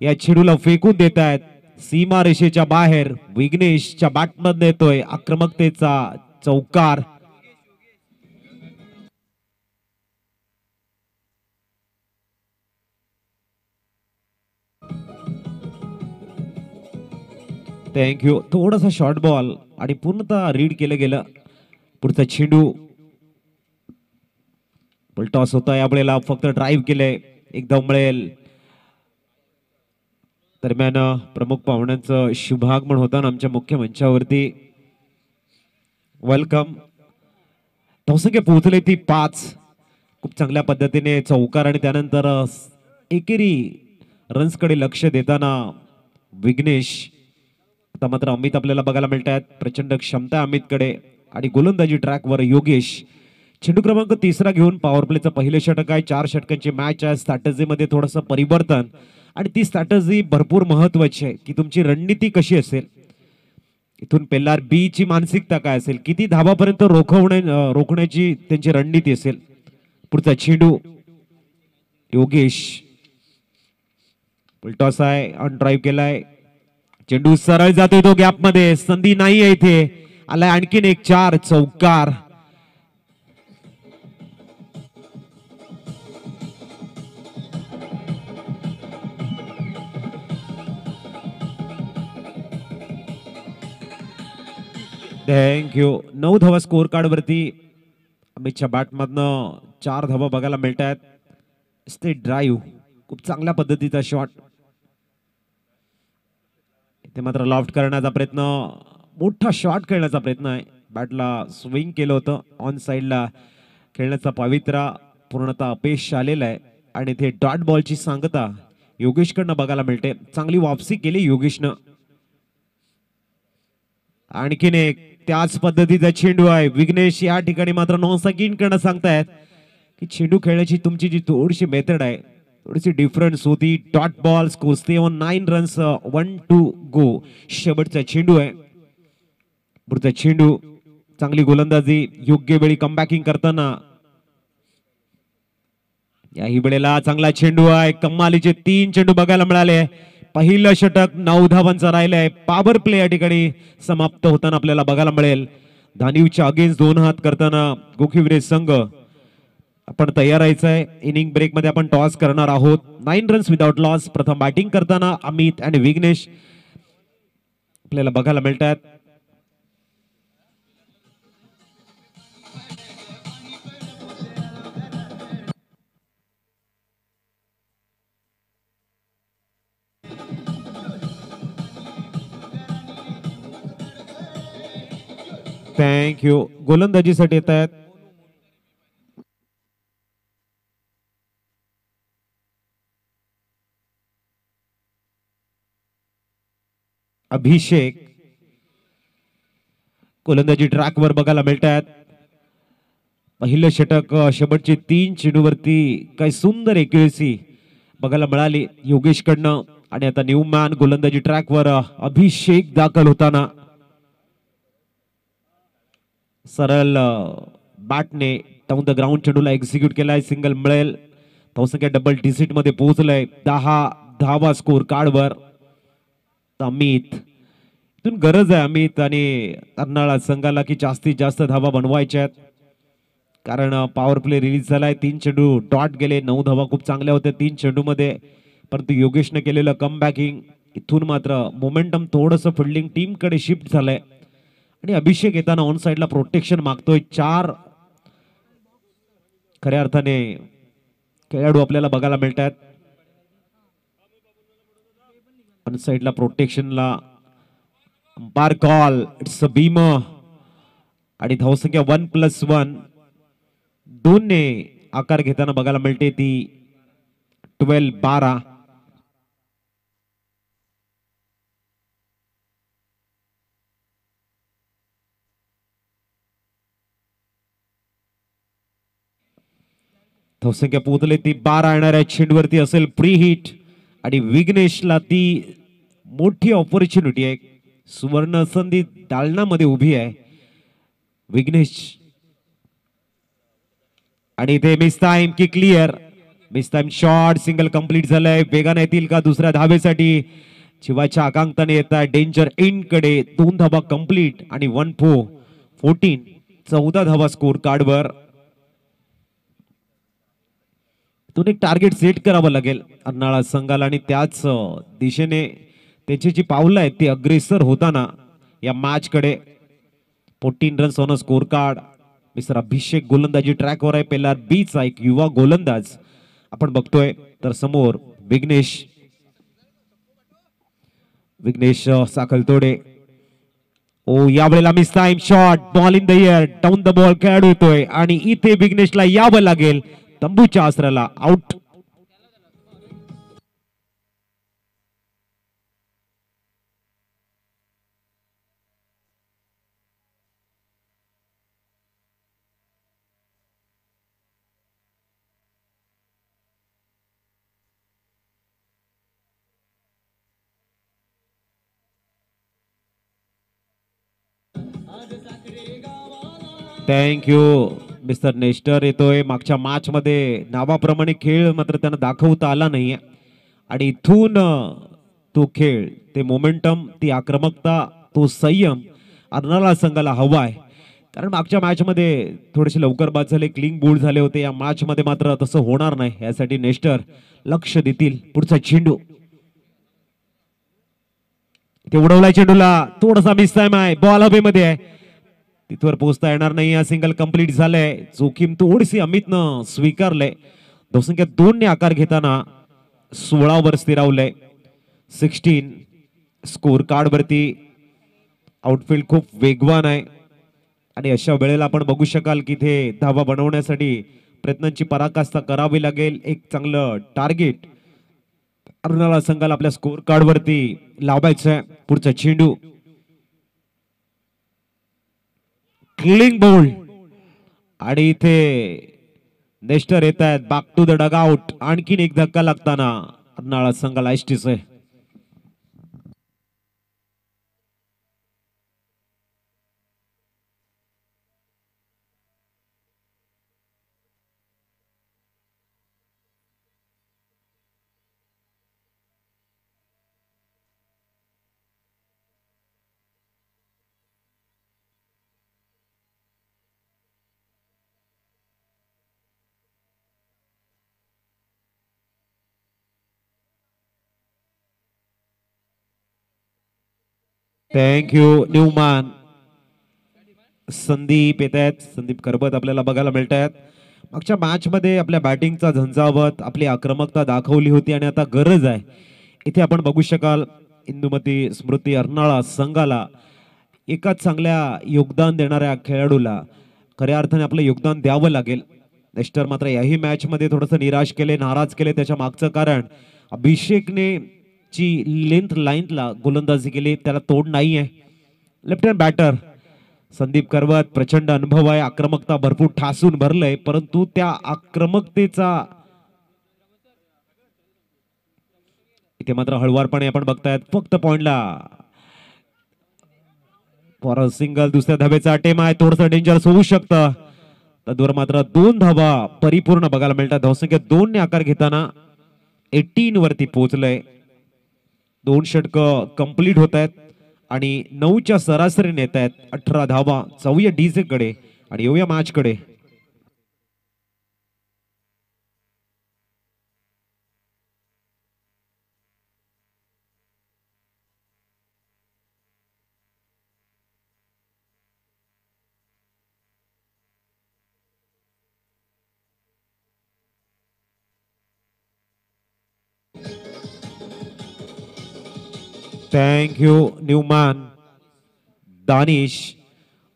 या चेंडूला फेकून देत आहेत सीमा रेषेच्या बाहेर. विघ्नेशच्या बॅटमधून येतोय आक्रमकतेचा चौकार. थँक्यू. थोडासा शॉर्ट बॉल आणि पूर्णतः रीड केलं गेलं. पुढचा चेंडू टॉस होता यावेळेला फक्त ड्राईव्ह केले. एकदम मिळेल. दरम्यान प्रमुख पाहुण्यांचं शुभागमन होतं आमच्या मुख्य मंचावरती. वेलकम. धावसंख्या पोहोचले ती 5. खूप चांगल्या पद्धतीने चौकार आणि त्यानंतर एकेरी रन्सकडे लक्ष देताना विघ्नेश. आता मात्र अमित आपल्याला बघायला मिळत आहेत. प्रचंड क्षमता अमितकडे आणि गोलंदाजी ट्रॅकवर योगेश. चेंडू क्रमांक 3 घेऊन पॉवर प्लेचं पहिलं षटक आहे. 4 षटकांची मॅच आहे. स्ट्रॅटेजीमध्ये थोडंसं परिवर्तन आणि ती स्ट्रॅटेजी भरपूर महत्वाची आहे की तुमची रणनीती कशी असेल. इथून पेल्लार बी ची मानसिकता काय असेल, किती धावापर्यंत रोखण्याची त्यांची रणनीती असेल. पुढचा चेंडू योगेश. टॉस आहे. ऑन ड्राईव्ह केलाय. चेंडू सरळ जातोय तो गॅप मध्ये. संधी नाही आहे इथे. आलाय आणखीन एक 4 चौकार. थँक्यू. 9 धावा स्कोर कार्ड वरती. अमितच्या बॅटमधनं 4 धावा बघायला मिळत आहेत. Straight drive. खूप चांगल्या पद्धतीचा शॉट. ते मात्र लॉफ्ट करण्याचा प्रयत्न. मोठा शॉट खेळण्याचा प्रयत्न आहे. बॅटला स्विंग केलं होतं. ऑन साइडला खेळण्याचा पवित्रा पूर्णतः अपयश आलेला आहे आणि ते डॉट बॉलची सांगता योगेशकडनं बघायला मिळते. चांगली वापसी केली योगेशनं. आणखीन एक त्याच पद्धतीचा चेंडू आहे. विघ्नेश या ठिकाणी मात्र नॉन सेकंड करणं सांगतायत की चेंडू खेळण्याची तुमची जी थोडीशी मेथड आहे थोडीशी डिफरन्स होती. Dot ball score 9 runs 1 to go. शेवटचा चेंडू आहे. पुढचा चेंडू. चांगली गोलंदाजी योग्य वेळी कमबॅकिंग करताना. याही वेळेला चांगला चेंडू आहे. कमालीचे 3 चेंडू बघायला मिळाले. पहिलं षटक 9 धावांचं राहिलंय. पॉवर प्ले या ठिकाणी समाप्त होताना आपल्याला बघायला मिळेल. धानिवच्या अगेन्स्ट 2 हात करताना गोखिवरे संघ आपण तयार आहे. इनिंग ब्रेक मध्ये आपण टॉस करणार आहोत. 9 रन्स विदाउट लॉस. प्रथम बॅटिंग करताना अमित आणि विघ्नेश आपल्याला बघायला मिळतात. थँक्यू. गोलंदाजीसाठी येत आहेत अभिषेक. गोलंदाजी ट्रॅकवर बघायला मिळतात. पहिलं षटक शेवटचे 3 चेंडूवरती काय सुंदर एक्युरेसी बघायला मिळाली योगेशकडनं. आणि आता न्यूमॅन गोलंदाजी ट्रॅकवर अभिषेक दाखल होताना. सरळ बॅटने डाऊन द ग्राउंड चेंडूला एक्झिक्यूट केलाय. सिंगल मिळेल. धावसंख्या डबल डिजिट मध्ये पोहोचलाय. 10 धावा स्कोर कार्डवर. अमित. इथून गरज आहे अमित आणि कर्नाळा संघाला की जास्तीत जास्त धावा बनवायच्या आहेत. कारण पॉवर प्ले रिलीज झालाय. 3 चेंडू डॉट गेले. 9 धावा खूप चांगल्या होत्या 3 चेंडू मध्ये. परंतु योगेशने केलेलं कमबॅकिंग. इथून मात्र मोमेंटम थोडंसं फिल्डिंग टीम कडे शिफ्ट झालंय. आणि अभिषेक येताना ऑन साइडला प्रोटेक्शन मागतोय. 4 खऱ्या अर्थाने खेळाडू आपल्याला बघायला मिळतात. ऑन साइडला प्रोटेक्शनला umpire call. It's a beam. आणि धावसंख्या 1+1 2 ने आकार घेताना बघायला मिळते ती 12-12. धावसंख्या पोहोचले ती 12 येणाऱ्या चेंडूवरती असेल प्री हिट. आणि विघ्नेशला ती मोठी ऑपॉर्च्युनिटी आहे. सुवर्ण संधी दालनामध्ये उभी आहे विघ्नेश. आणि ते मिस टाइम की clear. Miss time shot single complete झालंय. वेगाने येतील का दुसऱ्या धावेसाठी? शिवाच्या आकांक्षाने येत आहे डेंजर एंड कडे. 2 धावा कंप्लीट आणि 14 14 धावा स्कोर कार्डवर. इथून एक टार्गेट सेट करावं लागेल अर्नाळा संघाला आणि त्याच दिशेने त्याची जी पावलं आहेत ती अग्रेसर होताना या मॅच कडे. 14 runs on score card. Mister Abhishek गोलंदाजी ट्रॅकवर आहे. पहिला बीचा एक युवा गोलंदाज आपण बघतोय. तर समोर विघ्नेश साखलतोडे. ओ यावेळेला miss time shot. Ball in the air. Down the ball खेळाडू होतोय आणि इथे विघ्नेशला यावं लागेल तंबूच्या आसराला. आउट. थँक्यू मिस्टर नेस्टर येतोय. मागच्या मॅच मध्ये नावाप्रमाणे खेळ मात्र त्यांना दाखवता आला नाही आणि इथून तो खेळ, ते मोमेंटम, ती आक्रमकता, तो संयम अर्नाळा संघाला हवाय. कारण मागच्या मॅच मध्ये थोडेसे लवकर बाद झाले, क्लीन बोल्ड झाले होते. या मॅच मध्ये मात्र तसं होणार नाही. यासाठी नेस्टर लक्ष देतील. पुढचा चेंडू ते उडवलाय. चेंडूला थोडासा मिस टाइम आहे. बॉल हवेमध्ये आहे. तिथवर पोहोचता येणार नाही. हा सिंगल कंप्लीट झालंय. जोखीम थोडीशी अमितनं स्वीकारलंय. धावसंख्या 2 ने आकार घेताना 16 वर स्थिरावलंय. 16 स्कोर कार्ड वरती. आउटफील्ड खूप वेगवान आहे आणि अशा वेळेला आपण बघू शकाल की इथे धावा बनवण्यासाठी प्रयत्नांची पराकाष्ठा करावी लागेल. एक चांगलं टार्गेट अर्नाळा संघाला आपल्या स्कोर कार्ड वरती लावायचं आहे. पुढचा चेंडू क्लीन बोल्ड आणि इथे नेस्टर येत आहेत back to the dugout. आणखीन एक धक्का लागताना अर्नाळा संघाला एसटीच आहे. Thank you Newman. संदीप येत आहेत. संदीप करबत आपल्याला बघायला मिळत आहेत. मागच्या मॅच मध्ये आपल्या बॅटिंगचा झंझावत, आपली आक्रमकता दाखवली होती आणि आता गरज आहे. इथे आपण बघू शकाल इंदुमती स्मृती अर्नाळा संघाला एका चांगल्या योगदान देणाऱ्या खेळाडूला खऱ्या अर्थाने आपलं योगदान द्यावं लागेल. नेस्टर मात्र याही मॅच मध्ये थोडंसं निराश केले, नाराज केले. त्याच्या मागचं कारण अभिषेकने ची लेंथ लाईनला गोलंदाजी केली, त्याला तोड नाही आहे. लेफ्ट हँड बॅटर संदीप करवत, प्रचंड अनुभव आहे, आक्रमकता भरपूर ठासून भरलंय, परंतु त्या आक्रमकतेचा इथे मात्र हळवारपणे आपण बघतायत. फक्त पॉइंटला फॉर सिंगल. दुसऱ्या धावेचा अटेम आहे, थोडंसं डेंजरस होऊ शकतं. तद्वर मात्र 2 धावा परिपूर्ण बघायला मिळतात. धावसंख्या 2 ने आकार घेताना 18 वरती पोहोचलंय. 2 षटकं कंप्लीट होत आहेत आणि 9च्या सरासरीने येत आहेत. 18 धावा. जाऊया डीजे कडे आणि येऊया मॅच कडे. Thank you Newman. Danish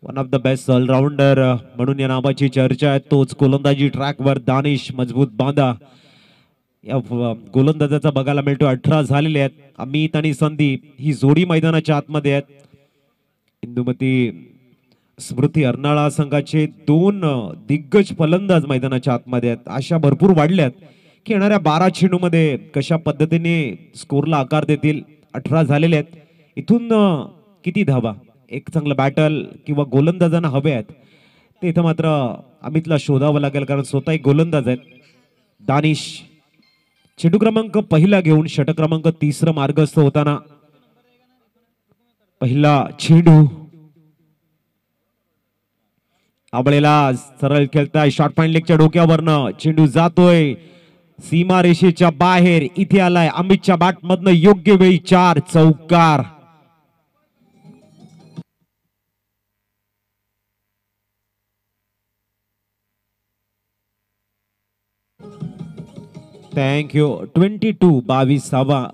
one of the best allrounder म्हणून या नावाची चर्चा आहे. तोच गोलंदाजी ट्रॅकवर दानिश मजबूत बांधा या गोलंदाजाचा बघायला मिळतो. 18 झालेले आहेत. अमित आणि संदीप ही जोडी मैदानाच्या आतमध्ये आहेत. इंदुमती स्मृती अर्नाळा संघाचे 2 दिग्गज फलंदाज मैदानाच्या आतमध्ये आहेत. आशा भरपूर वाढल्यात की येणाऱ्या 12 चेंडूमध्ये कशा पद्धतीने स्कोरला आकार देतील. 18 झालेले आहेत. इथून किती धावा, एक चांगलं बॅटल किंवा गोलंदाजांना हवे आहेत ते इथं मात्र अमितला शोधावं लागेल, कारण स्वतः एक गोलंदाज आहेत. दानिश चेंडू क्रमांक पहिला घेऊन षटक क्रमांक तिसरा मार्गस्थ होताना पहिला चेंडू आबळेला सरळ खेळताय शॉर्ट पॉइंट लेगच्या डोक्यावरनं चेंडू जातोय सीमा रेषेच्या बाहेर इथे आलाय अमितच्या बॅट मधनं योग्य वेळी 4 चौकार. थँक्यू. 22 धावा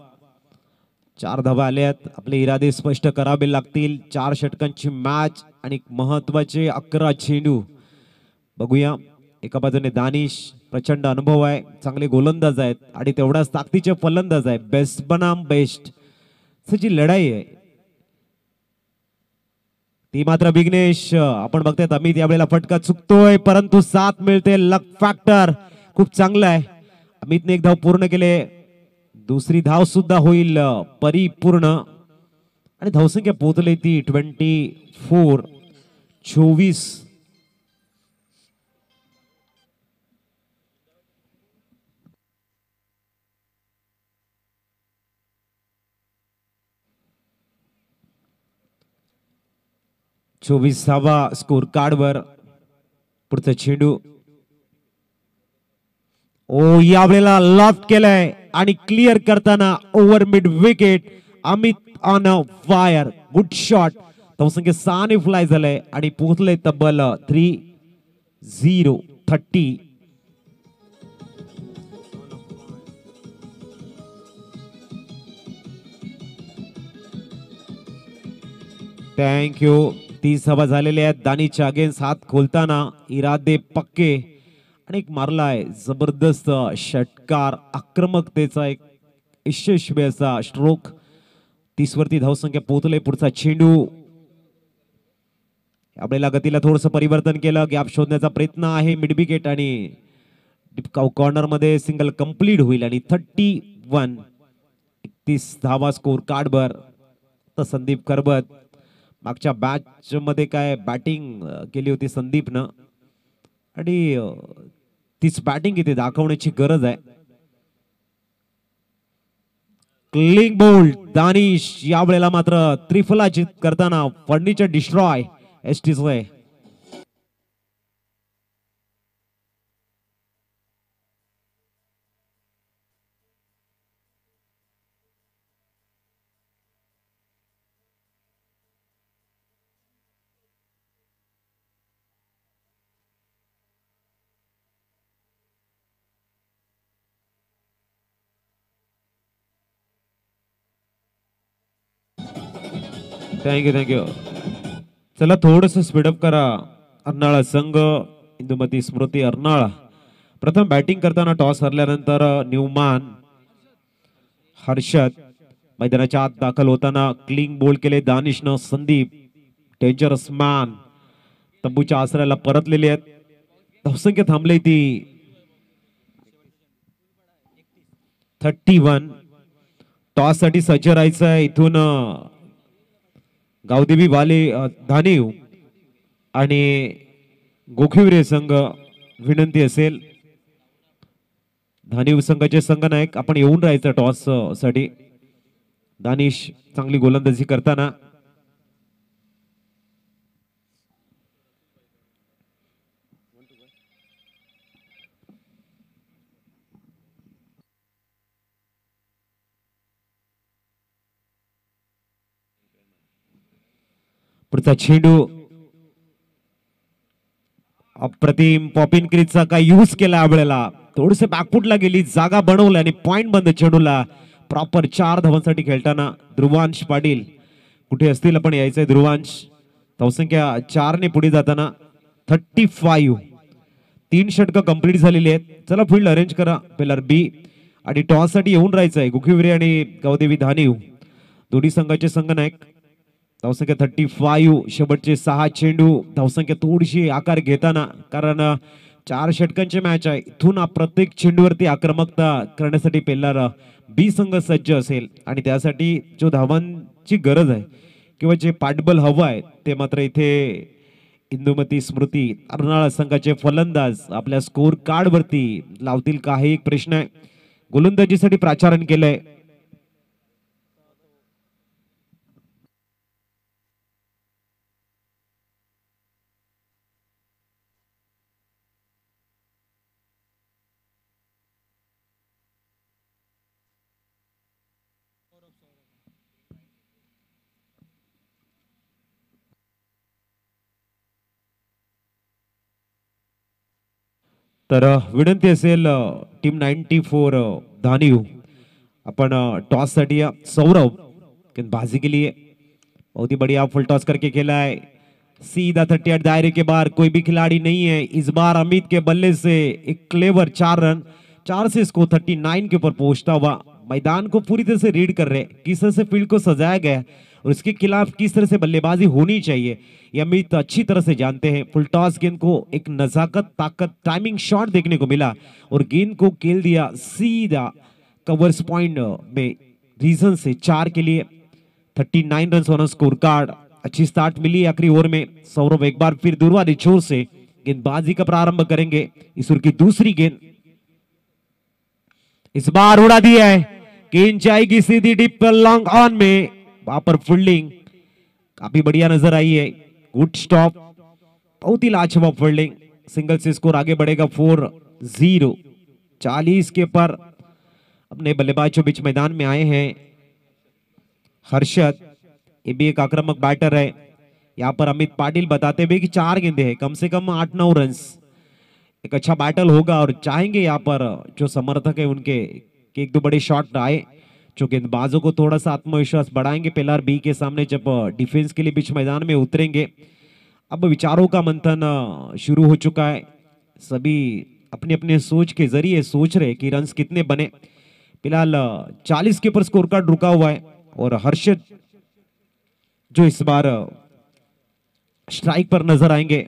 4 धावा आल्यात. आपले इरादे स्पष्ट करावे लागतील. 4 षटकांची मॅच आणि महत्वाचे 11 चेंडू. बघूया एका बाजूने दानिश प्रचंड अनुभव आहे चांगले गोलंदाज आहेत आणि तेवढाच ताकदीचे फलंदाज आहे बेस्ट बनाम बेस्ट जी लढाई आहे ती मात्र विघ्नेश आपण बघतायत अमित यावेळेला फटका चुकतोय परंतु साथ मिळते लक फॅक्टर खूप चांगला आहे. अमितने एक धाव पूर्ण केले दुसरी धाव सुद्धा होईल परिपूर्ण आणि धावसंख्या पोहोचली ती 24. 24वा स्कोर कार्डवर पुढचा चेंडू ओ यावेळेला लॉफ्ट केलाय आणि क्लिअर करताना over mid wicket Amit on fire good shot. धावसंख्या 6 ने फ्लाय झालाय आणि पोहोचले तब्बल 30. थँक्यू. 30 धावा झालेल्या आहेत. दानीच्या अगेन्स्ट हात खोलताना इरादे पक्के आणि एक मारलाय जबरदस्त षटकार आक्रमकतेचा एक यशस्वी असा स्ट्रोक. 30 वरती धावसंख्या पोहोचले. पुढचा चेंडू आपल्याला गतीला थोडंसं परिवर्तन केलं गॅप शोधण्याचा प्रयत्न आहे मिड विकेट आणि कॉर्नर मध्ये सिंगल कंप्लीट होईल आणि 31 धावा स्कोर कार्डवर. तर संदीप करबत मागच्या मॅच मध्ये काय बॅटिंग केली होती संदीपनं आणि तीच बॅटिंग इथे दाखवण्याची गरज आहे. क्लिंग बोल्ड दानिश यावेळेला मात्र त्रिफलाचित करताना फर्निचर डिस्ट्रॉय एसटीचे. थँक्यू. चला थोडस स्पीडअप करा. अर्नाळा संघ इंदुमती स्मृती अर्नाळा प्रथम बॅटिंग करताना टॉस हरल्यानंतर न्यूमॅन हर्षद मैदानाच्या आत दाखल होताना क्लिंग बोल्ड केले दानिशनं. संदीप डेंजरस मॅन तंबूच्या आसऱ्याला परतलेले आहेत. धावसंख्या थांबली ती 31. टॉस साठी सज्ज राहायचं आहे. इथून गावदेवी वाले धानीव आणि गोखिवरे संघ विनंती असेल धानीव संघाचे संघनायक आपण येऊन राहायचं टॉस साठी. दानिश चांगली गोलंदाजी करताना पुढचा चेंडू अप्रतिम पॉपिन क्रीजचा काय यूज केला यावेळेला थोडसे बॅकफुटला गेली जागा बनवली आणि पॉइंट बंद चेंडूला प्रॉपर 4 धावांसाठी खेळताना ध्रुवांश पाटील कुठे असतील आपण यायचंय. ध्रुवांश धावसंख्या 4 ने पुढे जाताना 35. 3 षटकं कंप्लीट झालेली आहेत. चला फील्ड अरेंज करा पेलर बी आणि टॉस साठी येऊन राहायचंय. गोखिवरे आणि गावदेवी धानीव दोन्ही संघाचे संघनायक. धावसंख्या 35. शेवटचे 6 चेंडू. धावसंख्या थोडीशी आकार घेताना कारण 4 षटकांचे मॅच आहे. इथून प्रत्येक चेंडूवरती आक्रमकता करण्यासाठी पेलर बी संघ सज्ज असेल आणि त्यासाठी जो धावांची गरज आहे किंवा जे पाठबल हवं आहे ते मात्र इथे इंदुमती स्मृती अर्नाळा संघाचे फलंदाज आपल्या स्कोर कार्ड वरती लावतील का हे एक प्रश्न आहे. गोलंदाजीसाठी प्राचारण केलंय. तर विनंती असेल टीम 94 धानीव, अपन टॉस साठी सौरभ गेंदबाजी के लिए बहुत ही बढ़िया फुल टॉस करके खेला है. सीधा 38 दायरे के बाहर कोई भी खिलाड़ी नहीं है. इस बार अमित के बल्ले से एक क्लेवर 4 रन, 4 से इसको 39 के ऊपर पहुंचता हुआ. मैदान को पूरी तरह से रीड कर रहे, किस तरह से फील्ड को सजाया गया और उसके खिलाफ किस तरह से बल्लेबाजी होनी चाहिए ये अमित अच्छी तरह से जानते हैं. फुल टॉस गेंद को एक नजाकत, ताकत, टाइमिंग शॉट देखने को मिला और गेंद को खेल दिया सीधा कवर्स पॉइंट में. रीजन से 4 के लिए 39 रन होना स्कोर कार्ड. अच्छी स्टार्ट मिली आखिरी ओवर में. सौरभ एक बार फिर दूर वाली छोर से गेंदबाजी का प्रारंभ करेंगे. इस ओवर की दूसरी गेंद इस बार उड़ा दिया है. गेंद जाएगी सीधी डीप लॉन्ग ऑन में. वहां पर फील्डिंग काफी बढ़िया नजर आई है. गुड स्टॉप, बहुत ही लाजवाब फील्डिंग. सिंगल से स्कोर आगे बढ़ेगा 4-0. 40 के पर अपने बल्लेबाजों बीच मैदान में आए हैं हर्षद. ये भी एक आक्रामक बैटर है. यहाँ पर अमित पाटिल बताते हुए कि 4 गेंदे हैं, कम से कम 8-9 रन. एक अच्छा बैटल होगा और चाहेंगे यहाँ पर जो समर्थक है उनके कि एक दो बड़े शॉट आए जो गेंदबाजों को थोड़ा सा आत्मविश्वास बढ़ाएंगे. पिलर बी के सामने जब डिफेंस के लिए बीच मैदान में उतरेंगे. अब विचारों का मंथन शुरू हो चुका है. सभी अपने अपने सोच के जरिए सोच रहे कि रन्स कितने बने. फिलहाल 40 के ऊपर स्कोर कार्ड रुका हुआ है और हर्षद जो इस बार स्ट्राइक पर नजर आएंगे.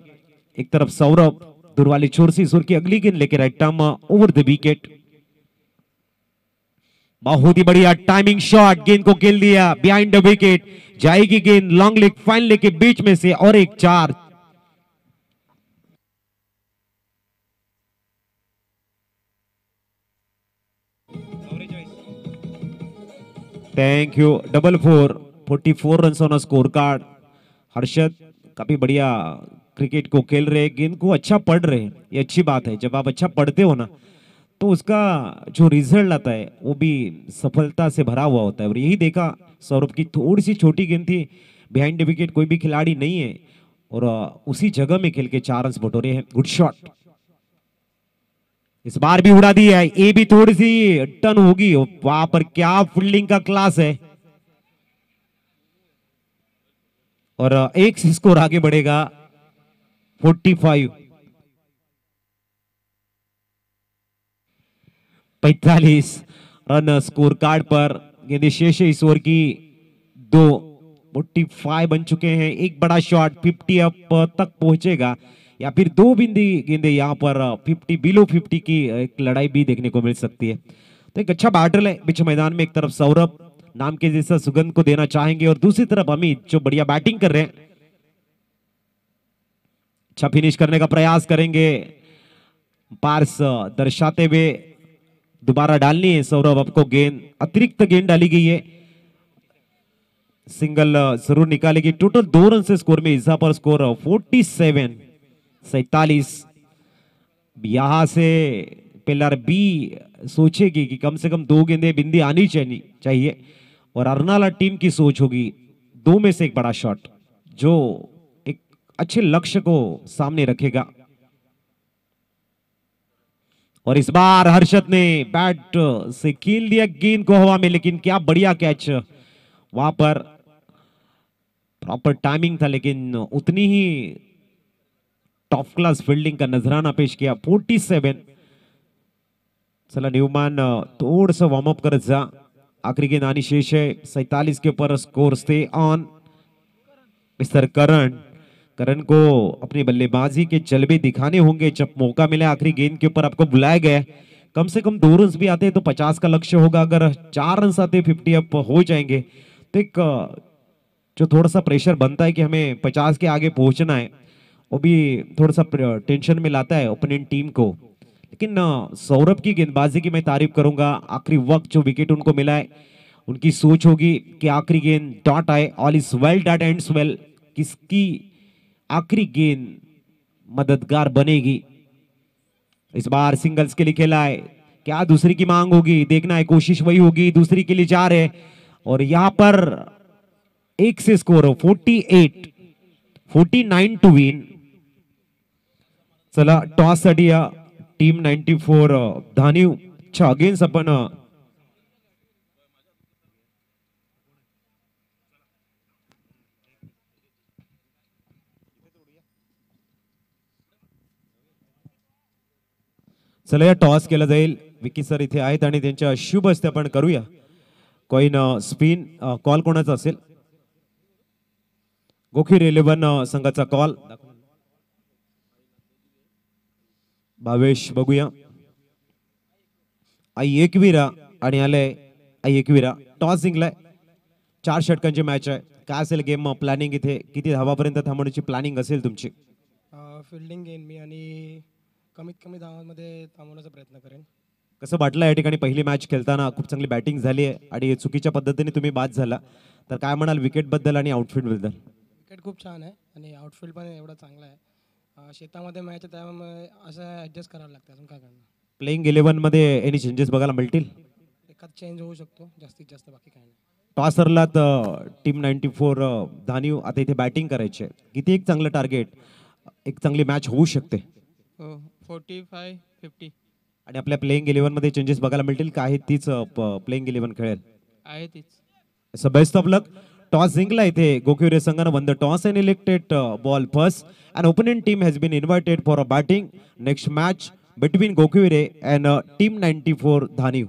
एक तरफ सौरभ दूर वाली छोर से ईश्वर की अगली गेंद लेकर right arm over the wicket. बहुत ही बढ़िया टाइमिंग शॉट, गेंद को खेल दिया बिहाइंड द विकेट. जाएगी गेंद लॉन्ग लेग फाइन लेग के बीच में से और एक 4. Thank you. 44 run on score card. Harshad काफी बढ़िया क्रिकेट को खेल रहे, गेंद को अच्छा पढ़ रहे हैं. ये अच्छी बात है. जब आप अच्छा पढ़ते हो ना तो उसका जो रिजल्ट आता है वो भी सफलता से भरा हुआ होता है. और यही देखा सौरभ की थोड़ी सी छोटी गेंद थी बिहाइंड द विकेट, कोई भी खिलाड़ी नहीं है और उसी जगह में खेल के 4 रन बटोरे हैं. Good shot. इस बार भी उड़ा दिया है. ये भी थोड़ी सी टर्न होगी. वहां पर क्या फील्डिंग का क्लास है और एक स्कोर आगे बढ़ेगा 45. 45 रन स्कोर कार्ड पर. गेंदे शेष इस ओवर की 2. 45 बन चुके हैं. एक बड़ा शॉट 50 अप तक पहुंचेगा या फिर 2 बिंदी गेंदे यहाँ पर 50 बिलो 50 की एक लड़ाई भी देखने को मिल सकती है. तो एक अच्छा बैटल है बीच मैदान में. एक तरफ सौरभ नाम के जैसा सुगंध को देना चाहेंगे और दूसरी तरफ अमित जो बढ़िया बैटिंग कर रहे हैं. अच्छा फिनिश करने का प्रयास करेंगे. पार्स दर्शाते हुए दोबारा डालनी है सौरभ आपको गेंद. अतिरिक्त गेंद डाली गई है. सिंगल जरूर निकालेगी. टोटल 2 रन से स्कोर में इजाफा पर स्कोर 47. यहां से पिलर बी सोचेगी कि कम से कम 2 गेंदे बिंदी आनी चाहिए और अर्नाला टीम की सोच होगी 2 में से एक बड़ा शॉट जो एक अच्छे लक्ष्य को सामने रखेगा. और इस बार हर्षद ने बैट से खेल दिया गेंद को हवा में, लेकिन क्या बढ़िया कैच. वहां पर प्रॉपर टाइमिंग था लेकिन उतनी ही टॉप क्लास फील्डिंग का नजराना पेश किया. 47. चला न्यूमॅन थोडस वार्म अप करत जा. आखरी गेंद आणि शेष है. 47 के ऊपर स्कोर स्टे ऑन. मिस्टर करण को अपनी बल्लेबाजी के जलवे दिखाने होंगे जब मौका मिले. आखिरी गेंद के ऊपर आपको बुलाया गया. कम से कम 2 रन भी आते हैं तो 50 का लक्ष्य होगा. अगर 4 रन आते 50 अप हो जाएंगे तो एक जो थोड़ा सा प्रेशर बनता है कि हमें 50 के आगे पहुंचना है वो भी थोड़ा सा टेंशन में लाता है ओपोनेंट टीम को. लेकिन सौरभ की गेंदबाजी की मैं तारीफ करूंगा। आखिरी वक्त जो विकेट उनको मिला है, उनकी सोच होगी कि आखिरी गेंद डॉट आए। All is well dot ends well. किसकी आखिरी गेंद मददगार बनेगी? इस बार सिंगल्स के लिए खेला है, क्या दूसरी की मांग होगी? देखना है, कोशिश वही होगी, दूसरी के लिए जा रहे। और यहां पर एक से स्कोर 48 49 टू विन। चला टॉस साठी या टीम 94 धानीव च्या अगेन्स्ट आपण चला या टॉस केला जाईल। विकी सर इथे आहेत आणि त्यांच्या शुभ हस्ते आपण करूया कॉइन स्पिन। कॉल कोणाचा असेल? गोखीर 11 संघाचा कॉल। भावेश बघूया। आई एकविरा आणि आले आई एकविरा। टॉस जिंकलाय। 4 षटकांची मॅच आहे। काय असेल गेम प्लॅनिंग? इथे किती धावापर्यंत थांबवण्याची प्लॅनिंग असेल तुमची? फिल्डिंग घेईन मी आणि कमीत कमी धावांमध्ये थांबवण्याचा प्रयत्न करेन। कसं वाटलं या ठिकाणी पहिली मॅच खेळताना? खूप चांगली बॅटिंग झाली आहे आणि चुकीच्या पद्धतीने तुम्ही बाद झाला, तर काय म्हणाल विकेट बद्दल आणि आउटफील्ड बद्दल? विकेट खूप छान आहे आणि आउटफील्ड पण एवढा चांगला आहे। शेतामध्ये मॅच आहे त्यामुळे असं ॲडजस्ट करावं लागतं, अजून काय करणार। प्लेइंग 11 मध्ये एनी चेंजेस बघायला मिळतील? एखाद चेंज होऊ शकतो जास्तीत जास्त, बाकी काय नाही। टॉस हरला तर टीम 94 धानीव आता इथे बॅटिंग करायची आहे। किती एक चांगलं टार्गेट, एक चांगली मॅच होऊ शकते? 45-50 आणि आपल्या प्लेइंग 11 मध्ये चेंजेस बघायला मिळतील का? आहे तीच प्लेइंग 11 खेळेल? आहे तीच। So best of luck. Toss जिंकला इथे गोखिवरे संघानं won the toss and elected bowl first and opponent team has been invited for a batting next match between Gokhivare and team 94 Dhaniv.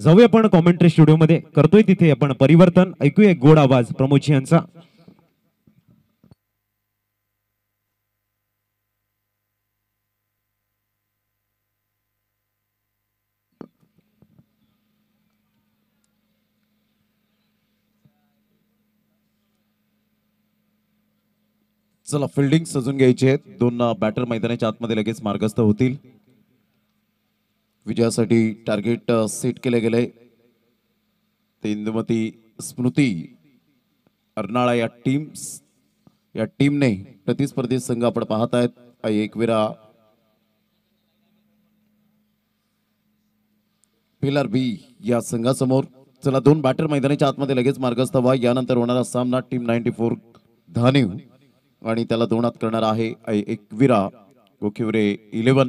जाऊया आपण कॉमेंट्री स्टुडिओ मध्ये, करतोय तिथे आपण परिवर्तन। ऐकूया एक गोड आवाज प्रमोदजी यांचा। चला फिल्डिंग सजून घ्यायची आहे। 2 बॅटर मैदानाच्या आतमध्ये लगेच मार्गस्थ होतील। विजयासाठी टार्गेट सेट केले गेले। ते इंदुमती स्मृती अर्नाळा या टीमने प्रतिस्पर्धी संघ आपण पाहत आहेत। आई एकविरा पिलर बी या संघासमोर। चला 2 बॅटर मैदानाच्या आतमध्ये लगेच मार्गस्थ व्हा। यानंतर होणारा सामना टीम 94 धानीव आणि त्याला 2 आत करणार आहे आई एकविरा गोखिवरे 11।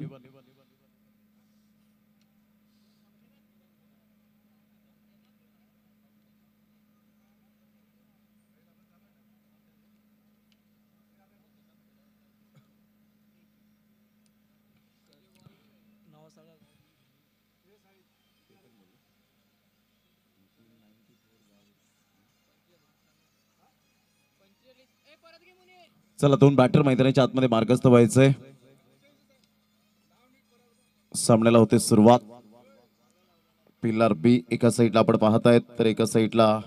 चला 2 बॅटर मैदानाच्या आतमध्ये मार्गस्थ व्हायचंय। सामन्याला होते सुरुवात। पिलर बी एका साईडला आपण पाहत आहेत, तर एका साईडला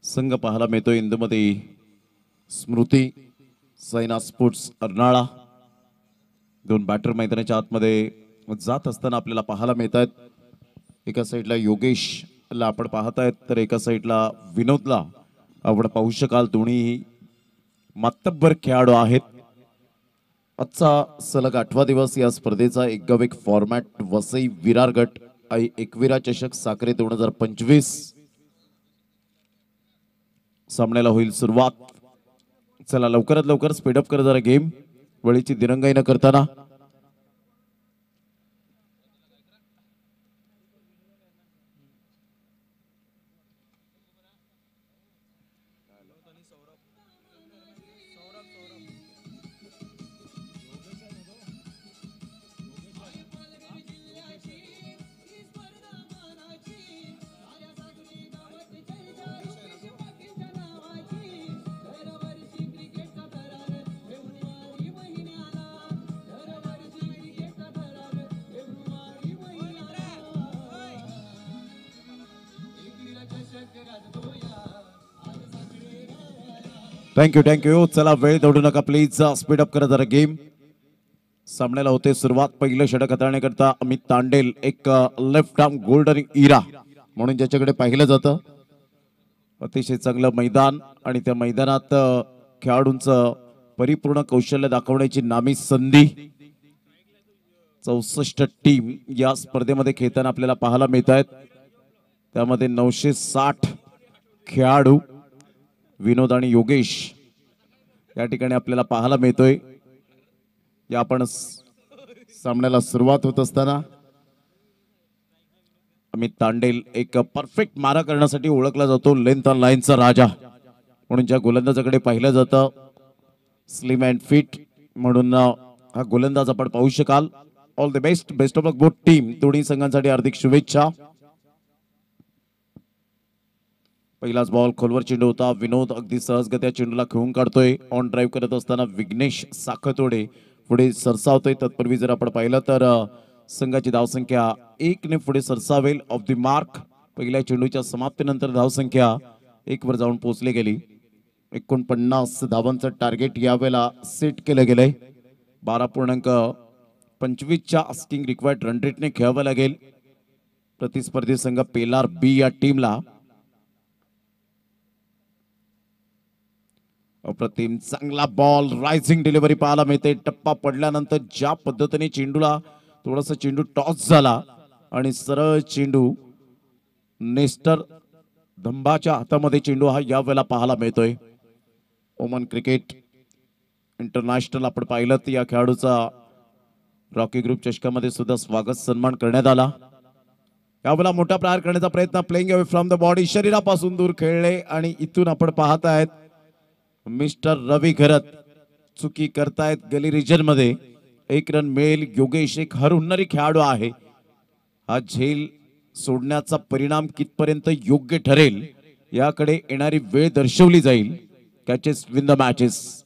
संघ पाहायला मिळतोय इंदुमती स्मृती साईना स्पोर्ट्स अर्नाळा। 2 बॅटर मैदानाच्या आतमध्ये जात असताना आपल्याला पाहायला मिळत आहेत। एका साईडला योगेशला आपण पाहत आहेत, तर एका साईडला विनोदला आपण पाहू शकाल। दोन्ही मातब्बर खेळाडू आहेत। आजचा सलग 8वा दिवस या स्पर्धेचा एक फॉर्मॅट वसई विरार गट आई एकविरा चषक साखरे 2025 सामन्याला होईल सुरुवात। चला लवकरात लवकर स्पीडअप कर जरा गेम, वेळेची दिरंगाई न करताना। थँक्यू। चला वेळ दौडू नका प्लीज, स्पीड अप करा जरा गेम। सामन्याला होते सुरुवात. पहिलं षटक हाताळण्याकरता अमित तांडेल, एक लेफ्ट आर्म गोल्डन इरा म्हणून ज्याच्याकडे पाहिलं जातं. अतिशय चांगलं मैदान आणि त्या मैदानात खेळाडूंचं परिपूर्ण कौशल्य दाखवण्याची नामी संधी 64 टीम या स्पर्धेमध्ये खेळताना आपल्याला पाहायला मिळत आहेत. त्यामध्ये 960 खेळाडू विनोद आणि योगेश या ठिकाणी आपल्याला पाहायला मिळतोय. या आपण सामन्याला सुरुवात होत असताना अमित तांडेल एक परफेक्ट मारा करण्यासाठी ओळखला जातो. लेंथ ऑन लाईनचा राजा म्हणून ज्या गोलंदाजाकडे पाहिलं जातं, स्लिम अँड फिट म्हणून हा गोलंदाज आपण पाहू शकाल. All the best, best of luck both team. दोन्ही संघांसाठी हार्दिक शुभेच्छा. पहिलाच बॉल खोलवर चेंडू होता. विनोद अगदी सहजगत्या चेंडूला खेळून काढतोय. ऑन ड्राईव्ह करत असताना विघ्नेश साखतोडे पुढे सरसावतोय. तत्पूर्वी जर आपण पाहिलं तर संघाची धावसंख्या 1 ने पुढे सरसावेल. ऑफ द मार्क पहिल्या चेंडूच्या समाप्तीनंतर धावसंख्या 1 वर जाऊन पोहोचली गेली. 49 धावांचं टार्गेट यावेळेला सेट केलं गेलंय. 12.25च्या आस्किंग रिक्वायर्ड रन रेटने खेळावं लागेल प्रतिस्पर्धी संघ पेलार बी या टीमला. अप्रतिम चांगला बॉल, रायझिंग डिलिव्हरी पाहायला मिळते. टप्पा पडल्यानंतर ज्या पद्धतीने चेंडूला थोडासा चेंडू टॉस झाला आणि सरळ चेंडू नेस्टर धंबाच्या हातामध्ये चेंडू हा यावेळेला पाहायला मिळतोय. ओमन क्रिकेट इंटरनॅशनल आपण पाहिलं तर या खेळाडूचा रॉकी ग्रुप चषकामध्ये सुद्धा स्वागत सन्मान करण्यात आला. यावेळेला मोठा प्रहार करण्याचा प्रयत्न, playing away from the body, शरीरापासून दूर खेळले आणि इथून आपण पाहत आहेत मिस्टर रवी घरत चुकी करतायत गली रिजन मध्ये. 1 रन मिळेल. योगेश एक हरहुन्नरी खेळाडू आहे. हा झेल सोडण्याचा परिणाम कितपर्यंत योग्य ठरेल याकडे येणारी वेळ दर्शवली जाईल. Catches win the matches.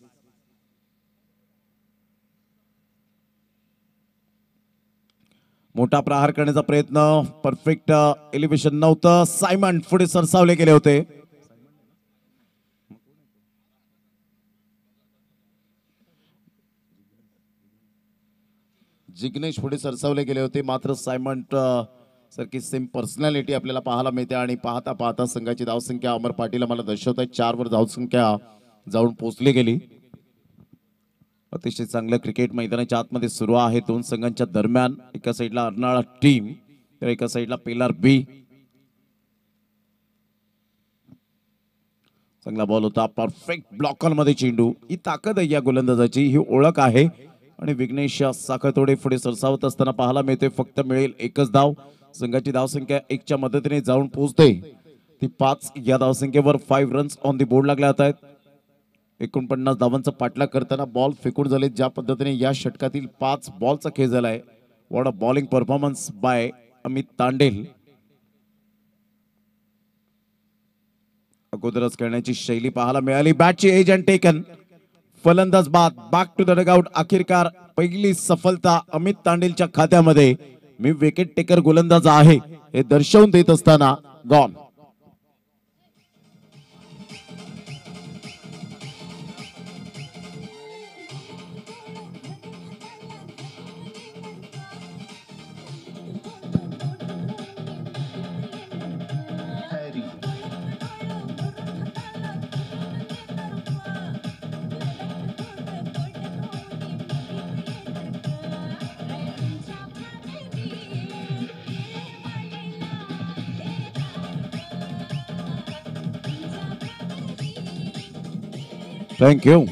मोठा प्रहार करण्याचा प्रयत्न, परफेक्ट एलिव्हेशन नव्हतं. सायमन पुढे सरसावले गेले होते. जिग्नेश पुढे सरसावले गेले होते. मात्र सायमन सारखी सेम पर्सनॅलिटी आपल्याला पाहायला मिळते आणि पाहता पाहता संघाची धावसंख्या अमर पाटील आम्हाला दर्शवत आहे 4 वर धावसंख्या जाऊन पोहोचली गेली. अतिशय चांगलं क्रिकेट मैदानाच्या आतमध्ये सुरू आहे. 2 संघांच्या दरम्यान एका साईडला अर्नाळा टीम तर एका साईडला पेलार बी. चांगला बॉल होता. परफेक्ट ब्लॉकर मध्ये चेंडू. ही ताकद आहे या गोलंदाजाची, ही ओळख आहे. आणि विघ्नेश साखतोडे पुढे सरसावत असताना पाहायला मिळते. फक्त मिळेल 1च धाव. संघाची धावसंख्या 1च्या मदतीने जाऊन पोहोचते ती 5. या धावसंख्येवर 5 रन्स ऑन दी बोर्ड लागले आहेत. 49 धावांचा पाठलाग करताना बॉल फेकून झाले. ज्या पद्धतीने या षटकातील 5 बॉलचा खेळ झालाय. What a bowling performance by Amit Tandel. अगोदरच खेळण्याची शैली पाहायला मिळाली. बॅटची एज अँड टेकन. फलंदाज बाद, बॅक टू द डगआउट. अखेरकार पहिली सफलता अमित तांडेलच्या खात्यामध्ये. मी विकेट टेकर गोलंदाज आहे हे दर्शवून देत असताना गॉन. थँक्यू.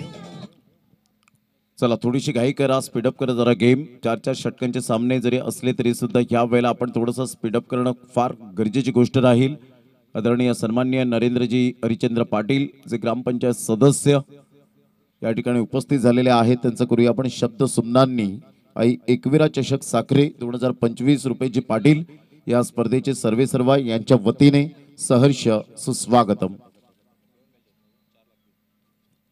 चला थोडीशी घाई करा, स्पीडअप करा जरा गेम. 4 षटकांचे सामने जरी असले तरी सुद्धा या वेळेला आपण थोडंसं स्पीडअप करणं फार गरजेची गोष्ट राहील. आदरणीय सन्माननीय नरेंद्रजी हरिचंद्र पाटील जे ग्रामपंचायत सदस्य या ठिकाणी उपस्थित झालेले आहेत त्यांचं करूया आपण शब्द सुमनांनी. आई एकविरा चषक साखरे 2025 रुपयाची पाटील या स्पर्धेचे सर्वेसर्वा यांच्या वतीने सहर्ष सुस्वागतम.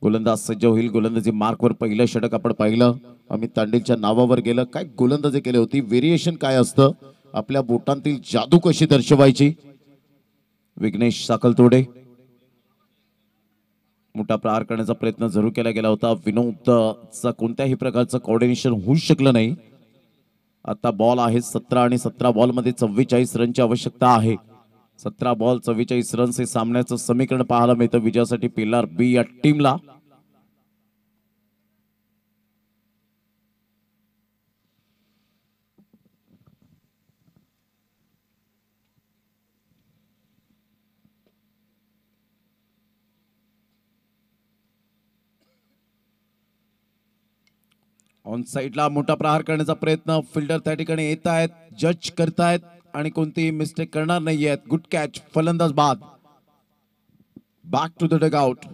गोलंदाज सज्ज होईल. गोलंदाजी मार्कवर पहिलं षटक आपण पाहिलं. अमित तांडेलच्या नावावर गेलं. काय गोलंदाजी केली होती. व्हेरिएशन काय असतं, आपल्या बोटांतील जादू कशी दर्शवायची. विघ्नेश साखलतोडे मोठा प्रहार करण्याचा प्रयत्न जरूर केला गेला होता. विनोदचा कोणत्याही प्रकारचं कोऑर्डिनेशन होऊ शकलं नाही. आता बॉल आहे 17 आणि 17 बॉल मध्ये 44 रनची आवश्यकता आहे. 17 बॉल 44 रन्स हे सामन्याचं समीकरण पाहायला मिळतं विजयासाठी पिल्लार बी या टीमला. ऑन साइडला मोठा प्रहार करण्याचा प्रयत्न फिल्डर त्या ठिकाणी येत आहेत, जज करतायत आणि कोणतीही मिस्टेक करणार नाहीयेत. गुड कॅच, फलंदाज बाद. Back to the dugout.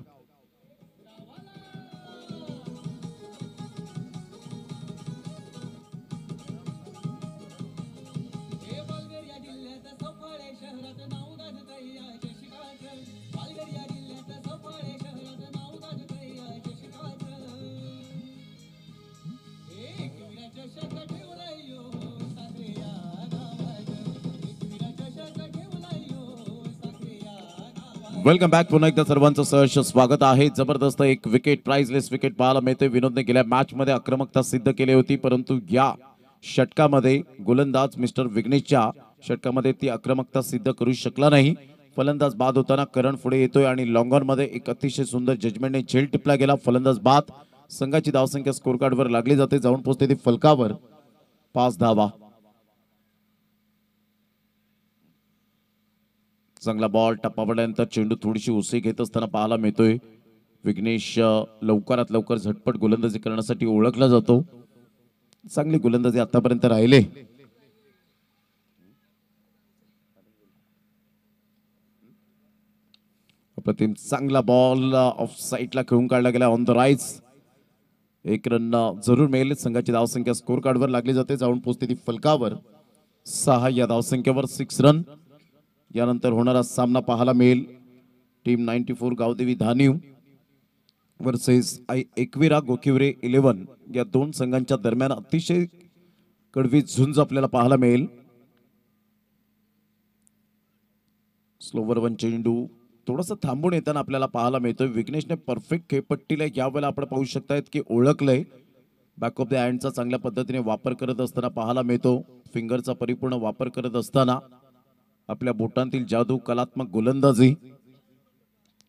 Welcome back. पुन्हा एकदा सर्वांचं सहर्ष स्वागत आहे. जबरदस्त एक विकेट, प्राइजलेस विकेट पाहायला मिळते. विनोदने गेल्या मॅच मध्ये आक्रमकता सिद्ध केली होती, परंतु या षटकामध्ये गोलंदाज मिस्टर विघ्नेशच्या षटकामध्ये ती आक्रमकता सिद्ध करू शकला नाही. फलंदाज बाद होताना करण पुढे येतोय आणि लॉंग ऑन मध्ये एक अतिशय सुंदर जजमेंटने झेल टिपला गेला. फलंदाज बाद. संघाची धावसंख्या स्कोर कार्ड वर लागली जाते, जाऊन पोहोचते ती फलकावर 5 धावा. चांगला बॉल टप्पा पडल्यानंतर चेंडू थोडीशी उसळी घेत असताना पाहायला मिळतोय. विघ्नेश लवकरात लवकर झटपट गोलंदाजी करण्यासाठी ओळखला जातो. चांगली गोलंदाजी आतापर्यंत राहिले. अप्रतिम चांगला बॉल ऑफ साइडला खेळून काढला गेला ऑन द राईज. एक रन जरूर मिळेल. संघाची धावसंख्या स्कोर कार्डवर लागली जाते, जाऊन पोहोचते ती फलकावर 6 या धावसंख्येवर 6 रन. यानंतर होणारा सामना पाहायला मिळेल टीम 94 गावदेवी धानिव वर्सेस एकविरा गोकिवरे 11 या दोन संघांच्या दरम्यान अतिशय कडवी झुंज आपल्याला पाहायला मिळेल. स्लोवर वन चेंडू थोडासा थांबून येताना आपल्याला पाहायला मिळतोय. विघ्नेशने परफेक्ट खेळपट्टीला यावेळेला आपण पाहू शकतायत की ओळखलंय. बॅक ऑफ द हँडचा चांगल्या पद्धतीने वापर करत असताना पाहायला मिळतो. फिंगरचा परिपूर्ण वापर करत असताना आपल्या बोटांतील जादू, कलात्मक गोलंदाजी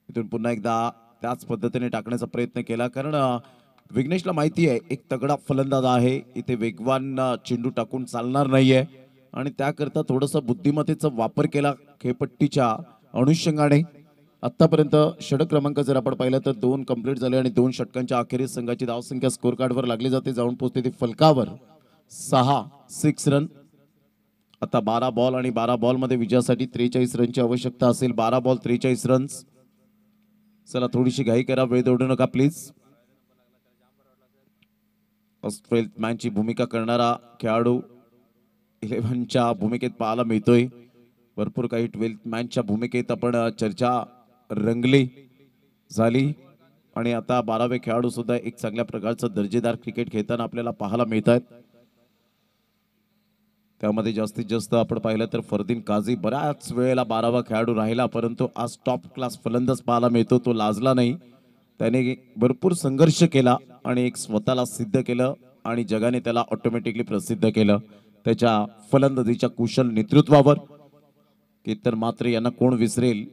इथून पुन्हा एकदा त्याच पद्धतीने टाकण्याचा प्रयत्न केला. कारण विघ्नेशला माहिती आहे एक तगडा फलंदाज आहे, इथे वेगवान चेंडू टाकून चालणार नाहीये आणि त्याकरता थोडासा बुद्धिमत्तेचा वापर केला खेळपट्टीच्या अनुषंगाने. आतापर्यंत षटक क्रमांक जर आपण पाहिलं तर 2 कंप्लीट झाले आणि 2 षटकांच्या अखेरीस संघाची धावसंख्या स्कोर कार्डवर लागली जाते, जाऊन पोहोचते ती फलकावर 6 रन. आता 12 बॉल आणि 12 बॉल मध्ये विजयासाठी 43 रनची आवश्यकता असेल. 12 बॉल 43 रन्स. चला थोडीशी घाई करा, वेळ दौडू नका प्लीज. ऑस्ट्रेलियन मॅनची भूमिका करणारा खेळाडू 11च्या भूमिकेत पाहायला मिळतोय. भरपूर काही 12 मॅनच्या भूमिकेत आपण चर्चा रंगली झाली आणि आता 12वे खेळाडू सुद्धा एक चांगल्या प्रकारचं दर्जेदार क्रिकेट खेळताना आपल्याला पाहायला मिळत आहेत. त्यामध्ये जास्तीत जास्त आपण पाहिलं तर फरदीन काझी बऱ्याच वेळेला 12वा खेळाडू राहिला, परंतु आज टॉप क्लास फलंदाज पाहायला मिळतो. तो लाजला नाही, त्याने भरपूर संघर्ष केला आणि एक स्वतःला सिद्ध केलं आणि जगाने त्याला ऑटोमॅटिकली प्रसिद्ध केलं त्याच्या फलंदाजीच्या कुशल नेतृत्वावर. केतन मात्रे यांना कोण विसरेल.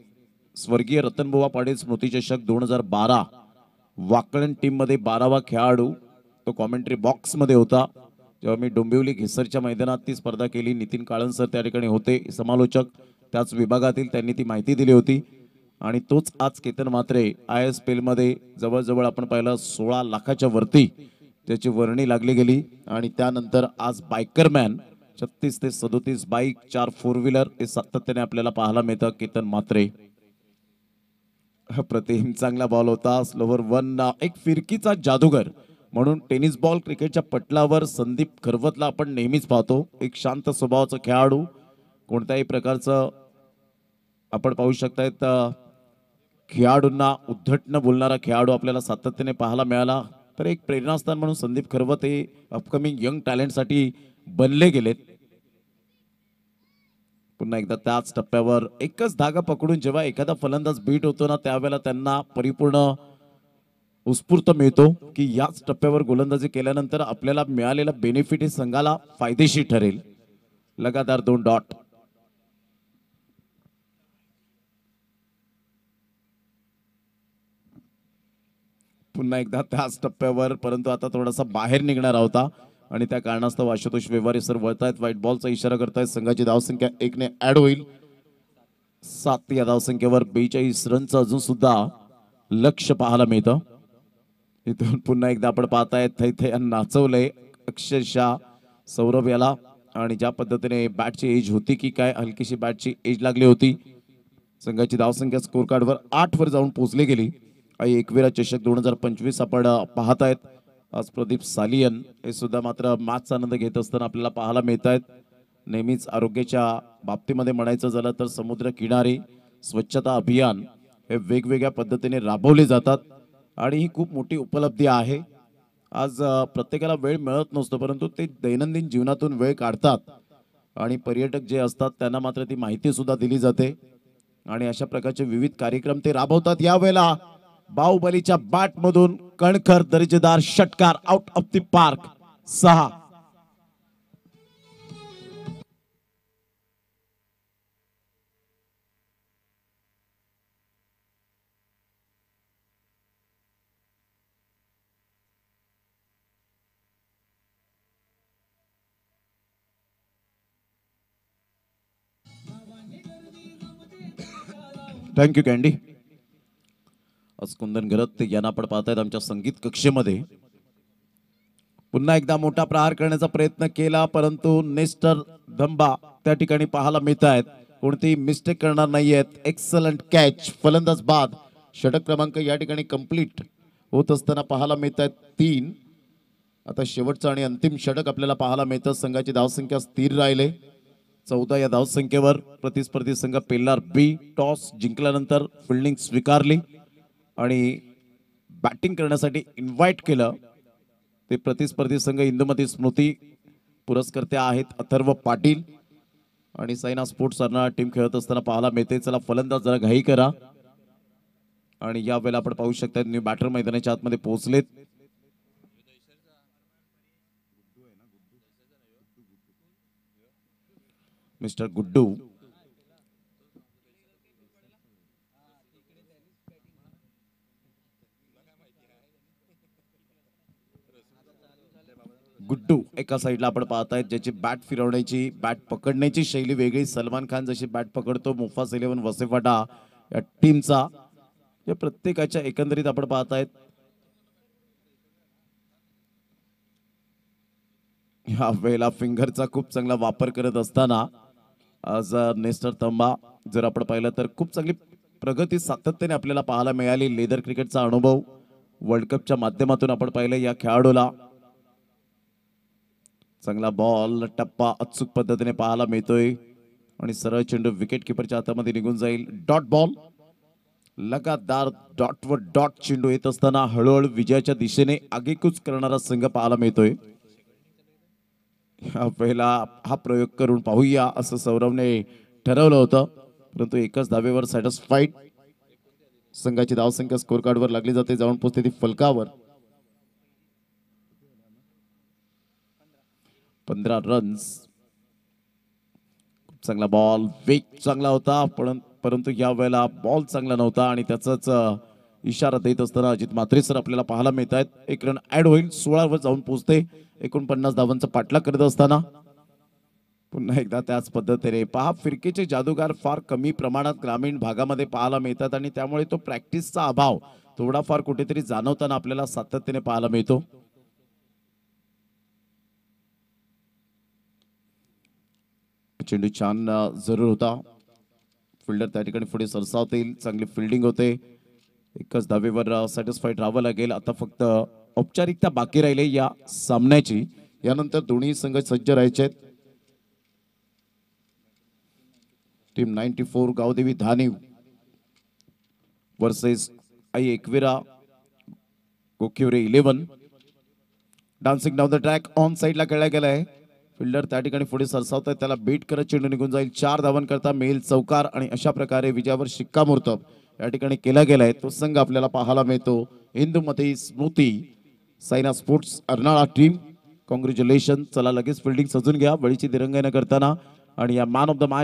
स्वर्गीय रतनबुवा पाटील स्मृती चषक 2012 वाकळण टीम मध्ये 12वा खेळाडू तो कॉमेंट्री बॉक्स मध्ये होता जेव्हा मी डोंबिवली घिसरच्या मैदानात ती स्पर्धा केली. नितीन काळन सर त्या ठिकाणी होते समालोचक, त्याच विभागातील त्यांनी ती माहिती दिली होती. आणि तोच आज केतन मात्रे ISPL मध्ये जवळजवळ आपण पाहिलं 16 लाखाच्या वरती त्याची वर्णी लागली गेली. आणि त्यानंतर आज बायकरमॅन 36 ते 37 बाईक, 4 4 व्हीलर हे सातत्याने आपल्याला पाहायला मिळतं. केतन मात्रे प्रतिम चांगला बॉल होता. स्लोवर वन एक फिरकीचा जादूगर म्हणून टेनिस बॉल क्रिकेटच्या पटलावर संदीप खरवतला आपण नेहमीच पाहतो. एक शांत स्वभावाचा खेळाडू, कोणत्याही प्रकारचं आपण पाहू शकतायत खेळाडूंना उद्धट न बोलणारा खेळाडू आपल्याला सातत्याने पाहायला मिळाला. तर एक प्रेरणास्थान म्हणून संदीप खरवत हे अपकमिंग यंग टॅलेंटसाठी बनले गेलेत. पुन्हा एकदा त्याच टप्प्यावर एकच धागा पकडून जेव्हा एखादा फलंदाज बीट होतो ना त्यावेळेला त्यांना परिपूर्ण उत्स्फूर्त मिळतो की याच टप्प्यावर गोलंदाजी केल्यानंतर आपल्याला मिळालेला बेनिफिट हे संघाला फायदेशीर ठरेल. लगातार 2 डॉट. पुन्हा एकदा त्याच टप्प्यावर, परंतु आता थोडासा बाहेर निघणार होता आणि त्या कारणास्तव आशुतोष व्यवहारे सर वळतायत. व्हाईट बॉलचा इशारा करतायत. संघाची धावसंख्या 1 ने ऍड होईल. 7 या धावसंख्येवर 42 रनचं अजून सुद्धा लक्ष पाहायला मिळतं. इथून पुन्हा एकदा आपण पाहतायत थैथे नाचवलंय अक्षरशः सौरभ याला, आणि ज्या पद्धतीने बॅटची एज होती की काय, हलकीशी बॅटची एज लागली होती. संघाची धावसंख्या स्कोर कार्डवर 8 वर जाऊन पोहोचली गेली. आई एकविरा चषक 2025 आपण पाहतायत. आज प्रदीप सालियन हे सुद्धा मात्र मॅचचा आनंद घेत असताना आपल्याला पाहायला मिळत आहेत. नेहमीच आरोग्याच्या बाबतीमध्ये म्हणायचं झालं तर समुद्र किनारी स्वच्छता अभियान हे वेगवेगळ्या पद्धतीने राबवले जातात आणि ही खूप मोठी उपलब्धी आहे. आज प्रत्येकाला वेळ मिळत नसतो, परंतु ते दैनंदिन जीवनातून वेळ काढतात आणि पर्यटक जे असतात त्यांना मात्र ती माहिती सुद्धा दिली जाते आणि अशा प्रकारचे विविध कार्यक्रम ते राबवतात. यावेळेला बाहुबलीच्या बॅट मधून कणखर दर्जेदार षटकार out of the park. 6. Thank you candy. आज कुंदन घरत यांना आपण पाहतायत आमच्या संगीत कक्षेमध्ये. पुन्हा एकदा मोठा प्रहार करण्याचा प्रयत्न केला, परंतु नेस्टर धंबा त्या ठिकाणी पाहायला मिळत आहेत. कोणतीही मिस्टेक करणार नाहीयेत. Excellent catch. फलंदाज बाद. षटक क्रमांक या ठिकाणी कंप्लीट होत असताना पाहायला मिळत आहेत 3. आता शेवटचं आणि अंतिम षटक आपल्याला पाहायला मिळतं. संघाची धावसंख्या स्थिर राहिले 14 या धावसंख्येवर. प्रतिस्पर्धी संघ पेल्लार बी टॉस जिंकल्यानंतर फिल्डिंग स्वीकारली आणि बॅटिंग करण्यासाठी इन्व्हाइट केलं. ते प्रतिस्पर्धी संघ इंदुमती स्मृती. पुरस्कर्त्या आहेत अथर्व पाटील आणि साईना स्पोर्ट्स अर्नाळा टीम खेळत असताना पाहायला मिळते. चला फलंदाज जरा घाई करा आणि या वेळेला आपण पाहू शकता न्यू बॅटर मैदानाच्या आतमध्ये पोहोचलेत. मिस्टर गुड्डू गुड्डू एका साईडला आपण पाहतायत, ज्याची बॅट फिरवण्याची बॅट पकडण्याची शैली वेगळी. सलमान खान जशी बॅट पकडतो मुफास 11 वसेफाटा या टीमचा, या प्रत्येकाच्या एकंदरीत आपण पाहतायत ह्या वेळेला फिंगरचा खूप चांगला वापर करत असताना आज नेस्टर तंबा जर आपण पाहिलं तर खूप चांगली प्रगती सातत्याने आपल्याला पाहायला मिळाली. लेदर क्रिकेटचा अनुभव वर्ल्ड कपच्या माध्यमातून आपण पाहिलं या खेळाडूला. चांगला बॉल टप्पा अचूक पद्धतीने पाहायला मिळतोय आणि सरळ चेंडू विकेट किपरच्या हातामध्ये निघून जाईल. Dot ball. लगातार डॉट व डॉट चेंडू येत असताना हळूहळू विजयाच्या दिशेने आगेकूच करणारा संघ पाहायला मिळतोय. पहिला हा प्रयोग करून पाहूया असं सौरभने ठरवलं होतं, परंतु एकाच धावेवर सॅटिस्फाईड. संघाची धावसंख्या स्कोर कार्डवर लागली जाते, जाऊन पोहोचते ती फलकावर. 15 रन्स. चांगला बॉल. वेग चांगला होता, परंतु या वेळेला बॉल चांगला नव्हता आणि त्याचाच इशारा देत असताना अजित म्हात्रे सर आपल्याला पाहायला मिळत आहेत. 1 रन ऍड होईल. 16 वर जाऊन पोहोचते. 49 धावांचा पाठलाग करत असताना पुन्हा एकदा त्याच पद्धतीने पहा, फिरकीचे जादूगार फार कमी प्रमाणात ग्रामीण भागामध्ये पाहायला मिळतात आणि त्यामुळे तो प्रॅक्टिसचा अभाव थोडाफार कुठेतरी जाणवताना आपल्याला सातत्याने पाहायला मिळतो. चेंडू छान जरूर होता. फिल्डर त्या ठिकाणी पुढे सरसावतील. चांगली फिल्डिंग होते. एकच धावेवर सॅटिस्फाईड राहावं लागेल. आता फक्त औपचारिकता बाकी राहिले या सामन्याची. यानंतर दोन्ही संघ सज्ज राहायचे आहेत. Team 94 Gavdevi Dhaniv versus Aai Ekvira Gokhivare 11. Dancing down the track on साइडला खेळला गेलाय. फिल्डर त्या ठिकाणी पुढे सरसावत आहे, त्याला बीट करत चेंडू निघून जाईल. 4 धावांकरता मेल चौकार आणि अशा प्रकारे विजयावर शिक्कामोर्तब या ठिकाणी केला गेलाय तो संघ आपल्याला पाहायला मिळतो. Indumati Smriti Saina sports Arnala team, congratulation. चला लगेच फिल्डिंग सजून घ्या बळीची दिरंगाई न करताना. आणि या मॅन ऑफ द मॅच